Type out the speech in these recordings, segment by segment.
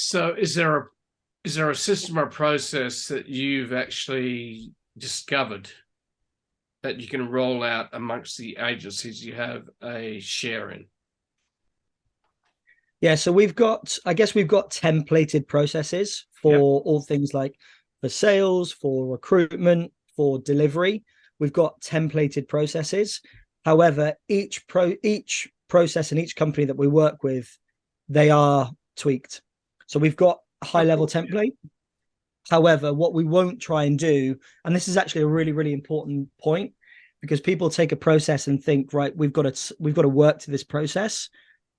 So is there a system or process that you've actually discovered that you can roll out amongst the agencies you have a share in? Yeah, so we've got templated processes Yep. for all things like for sales, for recruitment, for delivery. We've got templated processes. However, each process and each company that we work with, they are tweaked. So we've got a high level template. However, what we won't try and do, and this is actually a really, really important point, because people take a process and think, right, we've got to work to this process,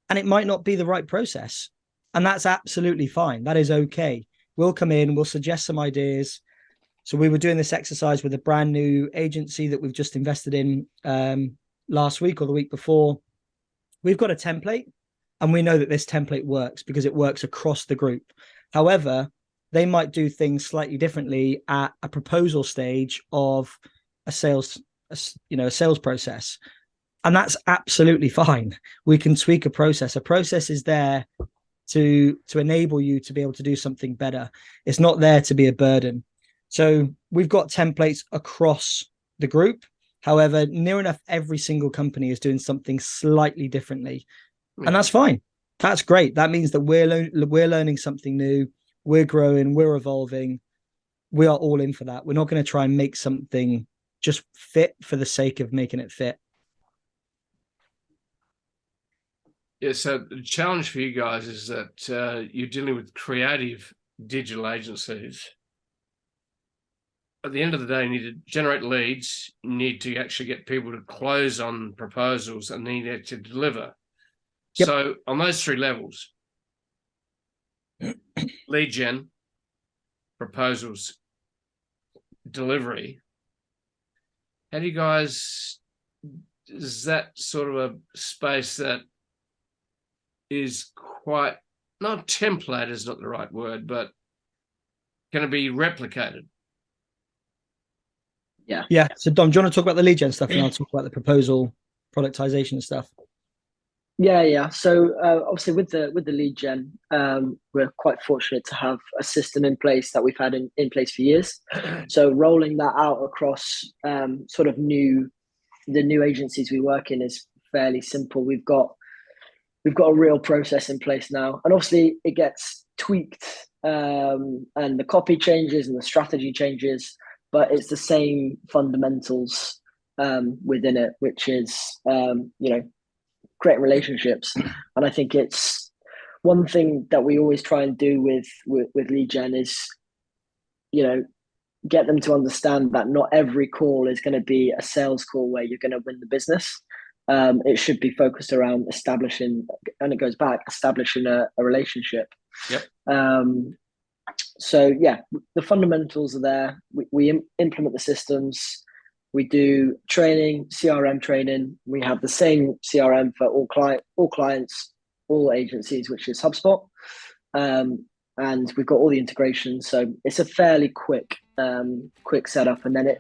and it might not be the right process. And that's absolutely fine. That is okay. We'll come in, we'll suggest some ideas. So we were doing this exercise with a brand new agency that we've just invested in last week or the week before. We've got a template, and we know that this template works because it works across the group. However, they might do things slightly differently at a proposal stage of a sales, a sales process, and that's absolutely fine. We can tweak a process. A process is there to enable you to be able to do something better. It's not there to be a burden. So we've got templates across the group. However, near enough every single company is doing something slightly differently, and that's fine. That's great. That means that we're learning something new. We're growing. We're evolving. We are all in for that. We're not going to try and make something just fit for the sake of making it fit. Yeah, so the challenge for you guys is that you're dealing with creative digital agencies. At the end of the day, you need to generate leads, you need to actually get people to close on proposals, and then you need to deliver. Yep. So on those three levels, lead gen, proposals, delivery, how do you guys, is that sort of a space that is quite, not template is not the right word, but can it be replicated? Yeah. So Dom, do you want to talk about the lead gen stuff, and I'll talk about the proposal productization stuff? Yeah. So obviously with the lead gen, we're quite fortunate to have a system in place that we've had in place for years. So rolling that out across sort of the new agencies we work in is fairly simple. We've got a real process in place now, and obviously it gets tweaked, and the copy changes and the strategy changes, but it's the same fundamentals within it, which is create relationships. And I think it's one thing that we always try and do with lead gen is, get them to understand that not every call is going to be a sales call where you're going to win the business. It should be focused around establishing, and it goes back, establishing a relationship. Yep. So yeah, the fundamentals are there. We implement the systems. We do training, CRM training. We have the same CRM for all clients, all agencies, which is HubSpot. And we've got all the integrations. So it's a fairly quick setup. And then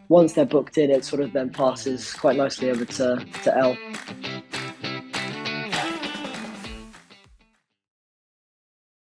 once they're booked in, it sort of then passes quite nicely over to Elle.